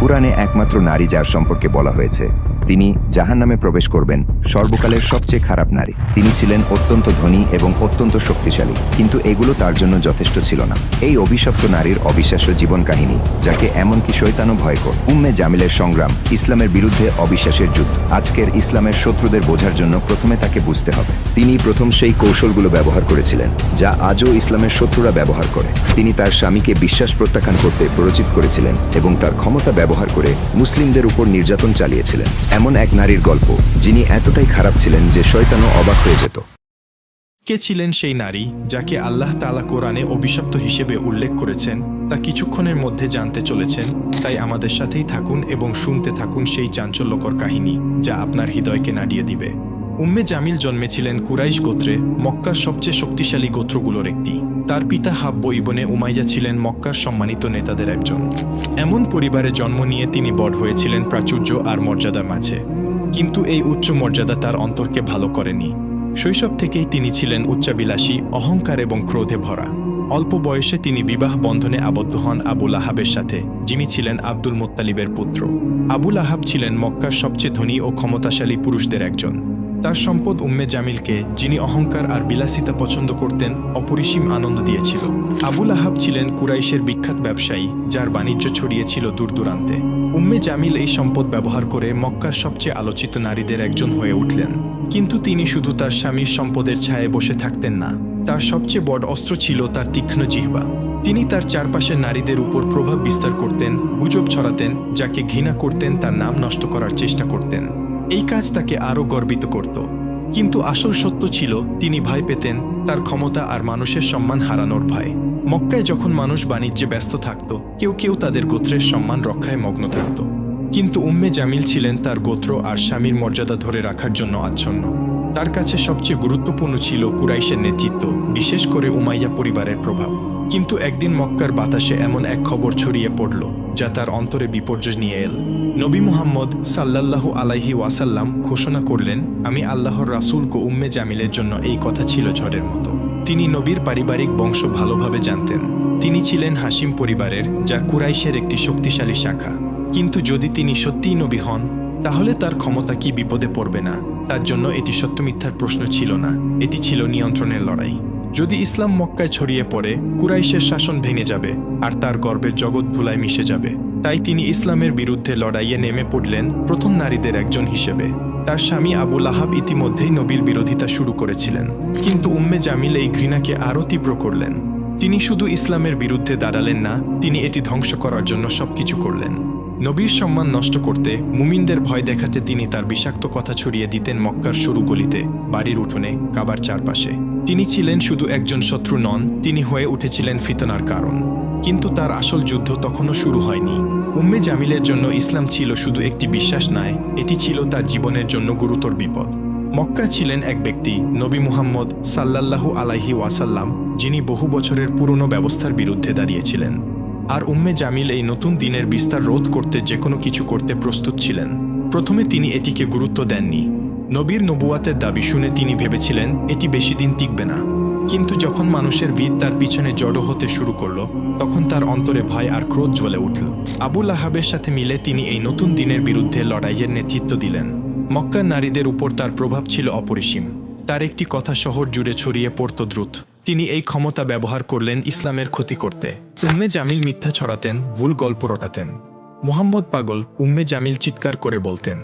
কুরআনে একমাত্র নারী যার সম্পর্কে বলা হয়েছে তিনি জাহান্নামে প্রবেশ করবেন, সর্বকালের সবচেয়ে খারাপ নারী। তিনি ছিলেন অত্যন্ত ধনী এবং অত্যন্ত শক্তিশালী, কিন্তু এগুলো তার জন্য যথেষ্ট ছিল না। এই অভিশপ্ত নারীর অবিশ্বাস্য জীবন কাহিনী, যাকে এমনকি শয়তানও ভয় করে। উম্মে জামিলের সংগ্রাম, ইসলামের বিরুদ্ধে অবিশ্বাসের যুদ্ধ। আজকের ইসলামের শত্রুদের বোঝার জন্য প্রথমে তাকে বুঝতে হবে। তিনি প্রথম সেই কৌশলগুলো ব্যবহার করেছিলেন যা আজও ইসলামের শত্রুরা ব্যবহার করে। তিনি তার স্বামীকে বিশ্বাস প্রত্যাখ্যান করতে প্ররোচিত করেছিলেন এবং তার ক্ষমতা ব্যবহার করে মুসলিমদের উপর নির্যাতন চালিয়েছিলেন। এমন এক নারীর গল্প যিনি এতটাই খারাপ ছিলেন যে শয়তানও অবাক হয়ে যেত। কে ছিলেন সেই নারী যাকে আল্লাহ তাআলা কোরআনে অভিশপ্ত হিসেবে উল্লেখ করেছেন তা কিছুক্ষণের মধ্যে জানতে চলেছেন। তাই আমাদের সাথেই থাকুন এবং শুনতে থাকুন সেই চাঞ্চল্যকর কাহিনী যা আপনার হৃদয়কে নাড়িয়ে দিবে। উম্মে জামিল জন্মেছিলেন কুরাইশ গোত্রে, মক্কার সবচেয়ে শক্তিশালী গোত্রগুলোর একটি। তার পিতা হাব্ব ইবনে উমাইয়া ছিলেন মক্কার সম্মানিত নেতাদের একজন। এমন পরিবারে জন্ম নিয়ে তিনি বড় হয়েছিলেন প্রাচুর্য আর মর্যাদার মাঝে। কিন্তু এই উচ্চ মর্যাদা তার অন্তরকে ভালো করেনি। শৈশব থেকেই তিনি ছিলেন উচ্চাবিলাসী, অহংকার এবং ক্রোধে ভরা। অল্প বয়সে তিনি বিবাহ বন্ধনে আবদ্ধ হন আবু লাহাবের সাথে, যিনি ছিলেন আব্দুল মুত্তালিবের পুত্র। আবু লাহাব ছিলেন মক্কার সবচেয়ে ধনী ও ক্ষমতাশালী পুরুষদের একজন। তার সম্পদ উম্মে জামিলকে, যিনি অহংকার আর বিলাসিতা পছন্দ করতেন, অপরিসীম আনন্দ দিয়েছিল। আবু লাহাব ছিলেন কুরাইশের বিখ্যাত ব্যবসায়ী, যার বাণিজ্য ছড়িয়েছিল দূর দূরান্তে। উম্মে জামিল এই সম্পদ ব্যবহার করে মক্কার সবচেয়ে আলোচিত নারীদের একজন হয়ে উঠলেন। কিন্তু তিনি শুধু তার স্বামীর সম্পদের ছায়ায় বসে থাকতেন না। তার সবচেয়ে বড় অস্ত্র ছিল তার তীক্ষ্ণ জিহ্বা। তিনি তার চারপাশের নারীদের উপর প্রভাব বিস্তার করতেন, গুজব ছড়াতেন, যাকে ঘৃণা করতেন তার নাম নষ্ট করার চেষ্টা করতেন। এই কাজ তাকে আরও গর্বিত করত। কিন্তু আসল সত্য ছিল, তিনি ভয় পেতেন, তার ক্ষমতা আর মানুষের সম্মান হারানোর ভয়। মক্কায় যখন মানুষ বাণিজ্যে ব্যস্ত থাকত, কেউ কেউ তাদের গোত্রের সম্মান রক্ষায় মগ্ন থাকত। কিন্তু উম্মে জামিল ছিলেন তার গোত্র আর স্বামীর মর্যাদা ধরে রাখার জন্য আচ্ছন্ন। তার কাছে সবচেয়ে গুরুত্বপূর্ণ ছিল কুরাইশের নেতৃত্ব, বিশেষ করে উমাইয়া পরিবারের প্রভাব। কিন্তু একদিন মক্কার বাতাসে এমন এক খবর ছড়িয়ে পড়ল যা তার অন্তরে বিপর্যয় নিয়ে এল। নবী মুহাম্মদ সাল্লাল্লাহু আলাইহি ওয়াসাল্লাম ঘোষণা করলেন, আমি আল্লাহর রাসূল। উম্মে জামিলের জন্য এই কথা ছিল ঝড়ের মতো। তিনি নবীর পারিবারিক বংশ ভালোভাবে জানতেন। তিনি ছিলেন হাশিম পরিবারের, যা কুরাইশের একটি শক্তিশালী শাখা। কিন্তু যদি তিনি সত্যিই নবী হন, তাহলে তার ক্ষমতা কি বিপদে পড়বে না? তার জন্য এটি সত্য মিথ্যার প্রশ্ন ছিল না, এটি ছিল নিয়ন্ত্রণের লড়াই। যদি ইসলাম মক্কায় ছড়িয়ে পড়ে, কুরাইশের শাসন ভেঙে যাবে আর তার গর্বের জগৎ ধুলায় মিশে যাবে। তাই তিনি ইসলামের বিরুদ্ধে লড়াইয়ে নেমে পড়লেন প্রথম নারীদের একজন হিসেবে। তার স্বামী আবু লাহাব ইতিমধ্যেই নবীর বিরোধিতা শুরু করেছিলেন, কিন্তু উম্মে জামিল এই ঘৃণাকে আরও তীব্র করলেন। তিনি শুধু ইসলামের বিরুদ্ধে দাঁড়ালেন না, তিনি এটি ধ্বংস করার জন্য সবকিছু করলেন। নবীর সম্মান নষ্ট করতে, মুমিনদের ভয় দেখাতে তিনি তার বিষাক্ত কথা ছড়িয়ে দিতেন মক্কার সরু গলিতে, বাড়ির উঠোনে, কাবার চারপাশে। তিনি ছিলেন শুধু একজন শত্রু নন, তিনি হয়ে উঠেছিলেন ফিতনার কারণ। কিন্তু তার আসল যুদ্ধ তখনও শুরু হয়নি। উম্মে জামিলের জন্য ইসলাম ছিল শুধু একটি বিশ্বাস নয়, এটি ছিল তার জীবনের জন্য গুরুতর বিপদ। মক্কা ছিলেন এক ব্যক্তি, নবী মুহাম্মদ সাল্লাল্লাহু আলাইহি ওয়াসাল্লাম, যিনি বহু বছরের পুরনো ব্যবস্থার বিরুদ্ধে দাঁড়িয়েছিলেন। আর উম্মে জামিল এই নতুন দিনের বিস্তার রোধ করতে যে কোনো কিছু করতে প্রস্তুত ছিলেন। প্রথমে তিনি এটিকে গুরুত্ব দেননি। নবীর নবুয়াতের দাবি শুনে তিনি ভেবেছিলেন এটি বেশি দিন টিকবে না। কিন্তু যখন মানুষের ভিড় তার পিছনে জড়ো হতে শুরু করলো, তখন তার অন্তরে ভয় আর ক্রোধ জ্বলে উঠল। আবু লাহাবের সাথে মিলে তিনি এই নতুন দিনের বিরুদ্ধে লড়াইয়ের নেতৃত্ব দিলেন। মক্কার নারীদের উপর তার প্রভাব ছিল অপরিসীম। তার একটি কথা শহর জুড়ে ছড়িয়ে পড়ত দ্রুত। তিনি এই ক্ষমতা ব্যবহার করলেন ইসলামের ক্ষতি করতে। উম্মে জামিল মিথ্যা ছড়াতেন, ভুল গল্প রটাতেন। মুহাম্মদ পাগল, উম্মে জামিল চিৎকার করে বলতেন।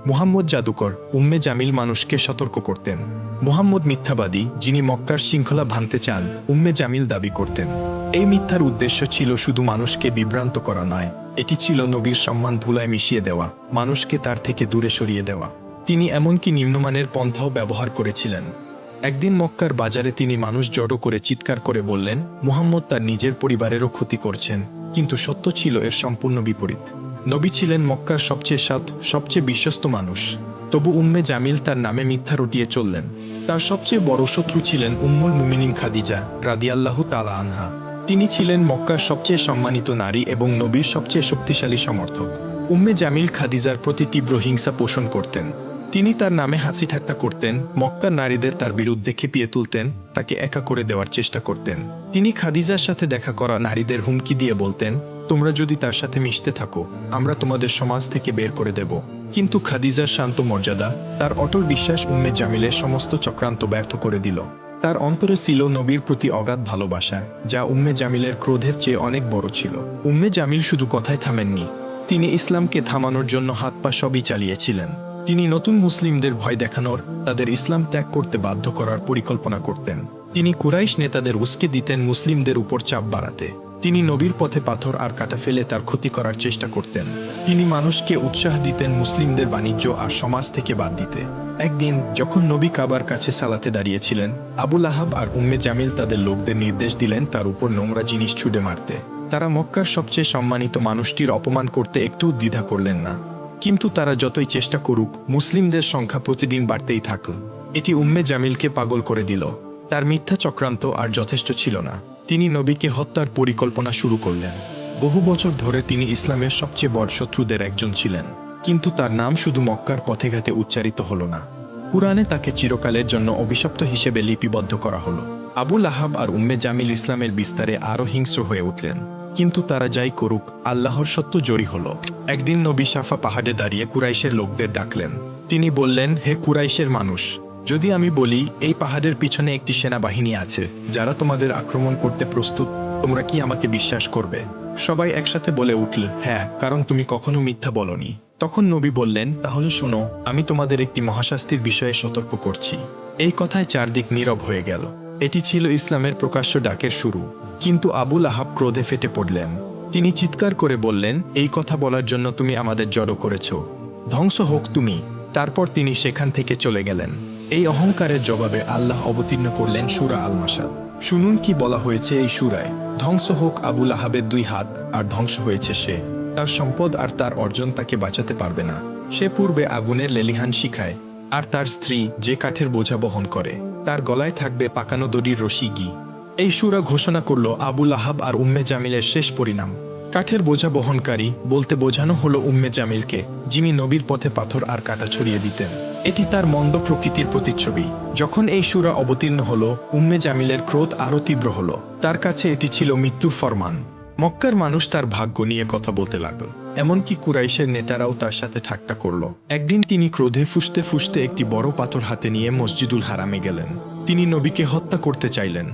মুহাম্মদ জাদুকর, উম্মে জামিল মানুষকে সতর্ক করতেন। মুহাম্মদ মিথ্যাবাদী, যিনি মক্কার শৃঙ্খলা ভাঙতে চান, উম্মে জামিল দাবি করতেন। এই মিথ্যার উদ্দেশ্য ছিল শুধু মানুষকে বিভ্রান্ত করা নয়, এটি ছিল নবীর সম্মান ধুলায় মিশিয়ে দেওয়া, মানুষকে তার থেকে দূরে সরিয়ে দেওয়া। তিনি এমনকি নিম্নমানের পন্থাও ব্যবহার করেছিলেন। একদিন মক্কার বাজারে তিনি মানুষ জড়ো করে চিৎকার করে বললেন, মুহাম্মদ তার নিজের পরিবারেরও ক্ষতি করছেন। কিন্তু সত্য ছিল এর সম্পূর্ণ বিপরীত। নবী ছিলেন মক্কার সবচেয়ে সৎ, সবচেয়ে বিশ্বস্ত মানুষ। তবু উম্মে জামিল তার নামে মিথ্যা রটিয়ে চললেন। তার সবচেয়ে বড় শত্রু ছিলেন উম্মুল মুমিনিন খাদিজা রাদিয়াল্লাহু তাআলা আনহা। তিনি ছিলেন মক্কার সবচেয়ে সম্মানিত নারী এবং নবীর সবচেয়ে শক্তিশালী সমর্থক। উম্মে জামিল খাদিজার প্রতি তীব্র হিংসা পোষণ করতেন। তিনি তার নামে হাসি ঠাট্টা করতেন, মক্কার নারীদের তার বিরুদ্ধে খেপিয়ে তুলতেন, তাকে একা করে দেওয়ার চেষ্টা করতেন। তিনি খাদিজার সাথে দেখা করা নারীদের হুমকি দিয়ে বলতেন, তোমরা যদি তার সাথে মিশতে থাকো আমরা তোমাদের সমাজ থেকে বের করে দেব। কিন্তু খাদিজার শান্ত মর্যাদা, তার অটল বিশ্বাস উম্মে জামিলের সমস্ত চক্রান্ত ব্যর্থ করে দিল। তার অন্তরে ছিল নবীর প্রতি অগাধ ভালোবাসা, যা উম্মে জামিলের ক্রোধের চেয়ে অনেক বড় ছিল। উম্মে জামিল শুধু কথায় থামেননি, তিনি ইসলামকে থামানোর জন্য হাত পা সবই চালিয়েছিলেন। তিনি নতুন মুসলিমদের ভয় দেখানোর, তাদের ইসলাম ত্যাগ করতে বাধ্য করার পরিকল্পনা করতেন। তিনি কুরাইশ নেতাদের উস্কে দিতেন মুসলিমদের উপর চাপ বাড়াতে। তিনি নবীর পথে পাথর আর কাঁটা ফেলে তার ক্ষতি করার চেষ্টা করতেন। তিনি মানুষকে উৎসাহ দিতেন মুসলিমদের বাণিজ্য আর সমাজ থেকে বাদ দিতে। একদিন যখন নবী কাবার কাছে সালাতে দাঁড়িয়েছিলেন, আবু লাহাব আর উম্মে জামিল তাদের লোকদের নির্দেশ দিলেন তার উপর নোংরা জিনিস ছুঁড়ে মারতে। তারা মক্কার সবচেয়ে সম্মানিত মানুষটির অপমান করতে একটু দ্বিধা করলেন না। কিন্তু তারা যতই চেষ্টা করুক, মুসলিমদের সংখ্যা প্রতিদিন বাড়তেই থাকল। এটি উম্মে জামিলকে পাগল করে দিল। তার মিথ্যা চক্রান্ত আর যথেষ্ট ছিল না, তিনি নবীকে হত্যার পরিকল্পনা শুরু করলেন। বহু বছর ধরে তিনি ইসলামের সবচেয়ে বড় শত্রুদের একজন ছিলেন, কিন্তু তার নাম শুধু মক্কার পথে ঘাটে উচ্চারিত হলো না, কুরআনে তাকে চিরকালের জন্য অভিশপ্ত হিসেবে লিপিবদ্ধ করা হলো। আবু লাহাব আর উম্মে জামিল ইসলামের বিস্তারে আরও হিংস্র হয়ে উঠলেন। কিন্তু তারা যাই করুক, আল্লাহর সত্য জয়ী হলো। একদিন নবী সাফা পাহাড়ে দাঁড়িয়ে কুরাইশের লোকদের ডাকলেন। তিনি বললেন, হে কুরাইশের মানুষ, যদি আমি বলি এই পাহাড়ের পিছনে একটি সেনাবাহিনী আছে যারা তোমাদের আক্রমণ করতে প্রস্তুত, তোমরা কি আমাকে বিশ্বাস করবে? সবাই একসাথে বলে উঠল, হ্যাঁ, কারণ তুমি কখনো মিথ্যা বলনি। তখন নবী বললেন, তাহলে শোনো, আমি তোমাদের একটি মহাশাস্তির বিষয়ে সতর্ক করছি। এই কথায় চারদিক নীরব হয়ে গেল। এটি ছিল ইসলামের প্রকাশ্য ডাকের শুরু। কিন্তু আবু লাহাব ক্রোধে ফেটে পড়লেন। তিনি চিৎকার করে বললেন, এই কথা বলার জন্য তুমি আমাদের জড়ো করেছ, ধ্বংস হোক তুমি। তারপর তিনি সেখান থেকে চলে গেলেন। এই অহংকারের জবাবে আল্লাহ অবতীর্ণ করলেন সূরা আল মাসাদ। শুনুন কি বলা হয়েছে এই সূরায়। ধ্বংস হোক আবু লাহাবের 2 হাত, আর ধ্বংস হয়েছে সে। তার সম্পদ আর তার অর্জন তাকে বাঁচাতে পারবে না। সে পূর্বে আগুনের লেলিহান শিখায়, আর তার স্ত্রী যে কাঠের বোঝা বহন করে, তার গলায় থাকবে পাকানো দড়ির রশি ঘি। এই সূরা ঘোষণা করল আবু লাহাব আর উম্মে জামিলের শেষ পরিণাম। কাঠের বোঝা বহনকারী বলতে বোঝানো হলো উম্মে জামিলকে, যিনি নবীর পথে পাথর আর কাঁটা ছড়িয়ে দিতেন। এটি তার মন্দ প্রকৃতির প্রতিচ্ছবি। যখন এই সূরা অবতীর্ণ হলো, উম্মে জামিলের ক্রোধ আরও তীব্র হলো। তার কাছে এটি ছিল মৃত্যুর ফরমান। মক্কার মানুষ তার ভাগ্য নিয়ে কথা বলতে লাগল। এমনকি কুরাইশের নেতারাও তার সাথে ঠাট্টা করল। একদিন তিনি ক্রোধে ফুঁসতে ফুঁসতে একটি বড় পাথর হাতে নিয়ে মসজিদুল হারামে গেলেন। তিনি নবীকে হত্যা করতে চাইলেন।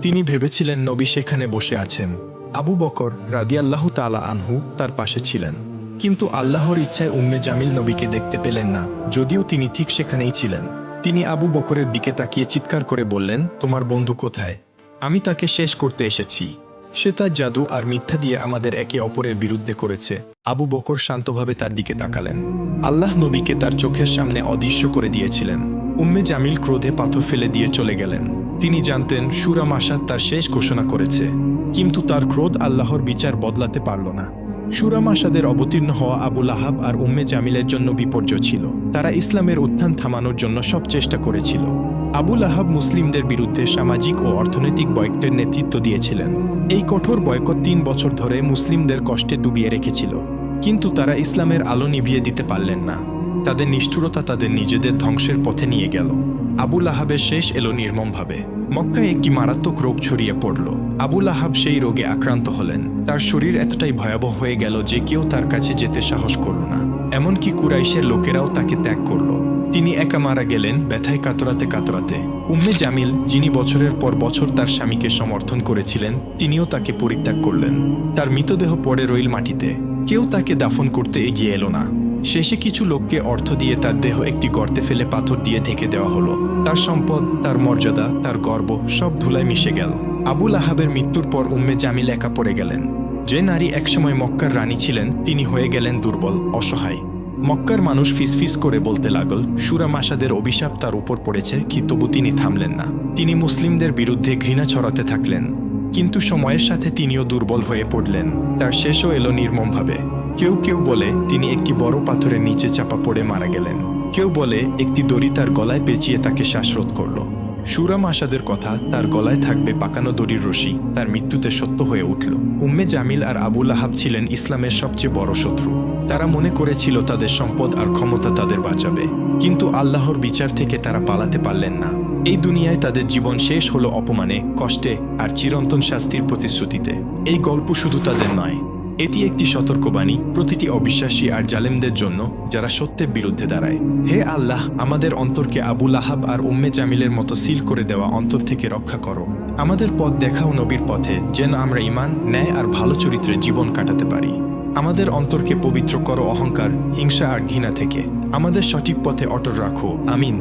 তিনি ভেবেছিলেন নবী সেখানে বসে আছেন। আবু বকর রাদিয়াল্লাহু তাআলা আনহু তার পাশে ছিলেন। কিন্তু আল্লাহর ইচ্ছায় উম্মে জামিল নবীকে দেখতে পেলেন না, যদিও তিনি ঠিক সেখানেই ছিলেন। তিনি আবু বকরের দিকে তাকিয়ে চিৎকার করে বললেন, তোমার বন্ধু কোথায়? আমি তাকে শেষ করতে এসেছি। সে তার জাদু আর মিথ্যা দিয়ে আমাদের একে অপরের বিরুদ্ধে করেছে। আবু বকর শান্তভাবে তার দিকে তাকালেন। আল্লাহ নবীকে তার চোখের সামনে অদৃশ্য করে দিয়েছিলেন। উম্মে জামিল ক্রোধে পাথর ফেলে দিয়ে চলে গেলেন। তিনি জানতেন সূরা মাসাদ তার শেষ ঘোষণা করেছে, কিন্তু তার ক্রোধ আল্লাহর বিচার বদলাতে পারল না। সূরা মাসাদের অবতীর্ণ হওয়া আবু লাহাব আর উম্মে জামিলের জন্য বিপর্যয় ছিল। তারা ইসলামের উত্থান থামানোর জন্য সব চেষ্টা করেছিল। আবু লাহাব মুসলিমদের বিরুদ্ধে সামাজিক ও অর্থনৈতিক বয়কটের নেতৃত্ব দিয়েছিলেন। এই কঠোর বয়কট 3 বছর ধরে মুসলিমদের কষ্টে ডুবিয়ে রেখেছিল। কিন্তু তারা ইসলামের আলো নিভিয়ে দিতে পারলেন না। তাদের নিষ্ঠুরতা তাদের নিজেদের ধ্বংসের পথে নিয়ে গেল। আবু লাহাবের শেষ এলো নির্মমভাবে। মক্কায় একটি মারাত্মক রোগ ছড়িয়ে পড়ল। আবু লাহাব সেই রোগে আক্রান্ত হলেন। তার শরীর এতটাই ভয়াবহ হয়ে গেল যে কেউ তার কাছে যেতে সাহস করল না। এমনকি কুরাইশের লোকেরাও তাকে ত্যাগ করল। তিনি একা মারা গেলেন, ব্যথায় কাতরাতে কাতরাতে। উম্মে জামিল, যিনি বছরের পর বছর তার স্বামীকে সমর্থন করেছিলেন, তিনিও তাকে পরিত্যাগ করলেন। তার মৃতদেহ পড়ে রইল মাটিতে। কেউ তাকে দাফন করতে এগিয়ে এলো না। শেষে কিছু লোককে অর্থ দিয়ে তার দেহ একটি গর্তে ফেলে পাথর দিয়ে ঢেকে দেওয়া হলো। তার সম্পদ, তার মর্যাদা, তার গর্ব সব ধুলায় মিশে গেল। আবু লাহাবের মৃত্যুর পর উম্মে জামিল একা পড়ে গেলেন। যে নারী একসময় মক্কার রানী ছিলেন, তিনি হয়ে গেলেন দুর্বল, অসহায়। মক্কার মানুষ ফিসফিস করে বলতে লাগল, সূরা মাসাদের অভিশাপ তার উপর পড়েছে, কি তবু তিনি থামলেন না। তিনি মুসলিমদের বিরুদ্ধে ঘৃণা ছড়াতে থাকলেন। কিন্তু সময়ের সাথে তিনিও দুর্বল হয়ে পড়লেন। তার শেষও এলো নির্মমভাবে। কেউ কেউ বলে তিনি একটি বড় পাথরের নিচে চাপা পড়ে মারা গেলেন। কেউ বলে একটি দড়ি তার গলায় পেঁচিয়ে তাকে শ্বাসরোধ করল। সূরা মাসাদের কথা, তার গলায় থাকবে পাকানো দড়ির রশি, তার মৃত্যুতে সত্য হয়ে উঠল। উম্মে জামিল আর আবু লাহাব ছিলেন ইসলামের সবচেয়ে বড় শত্রু। তারা মনে করেছিল তাদের সম্পদ আর ক্ষমতা তাদের বাঁচাবে, কিন্তু আল্লাহর বিচার থেকে তারা পালাতে পারলেন না। এই দুনিয়ায় তাদের জীবন শেষ হলো অপমানে, কষ্টে আর চিরন্তন শাস্তির প্রতিশ্রুতিতে। এই গল্প শুধু তাদের নয়, এটি একটি সতর্কবাণী প্রতিটি অবিশ্বাসী আর জালেমদের জন্য যারা সত্যের বিরুদ্ধে দাঁড়ায়। হে আল্লাহ, আমাদের অন্তরকে আবু লাহাব আর উম্মে জামিলের মতো সিল করে দেওয়া অন্তর থেকে রক্ষা করো। আমাদের পথ দেখাও নবীর পথে, যেন আমরা ঈমান, ন্যায় আর ভালো চরিত্রে জীবন কাটাতে পারি। আমাদের অন্তরকে পবিত্র করো অহংকার, হিংসা আর ঘৃণা থেকে। আমাদের সঠিক পথে অটল রাখো। আমিন।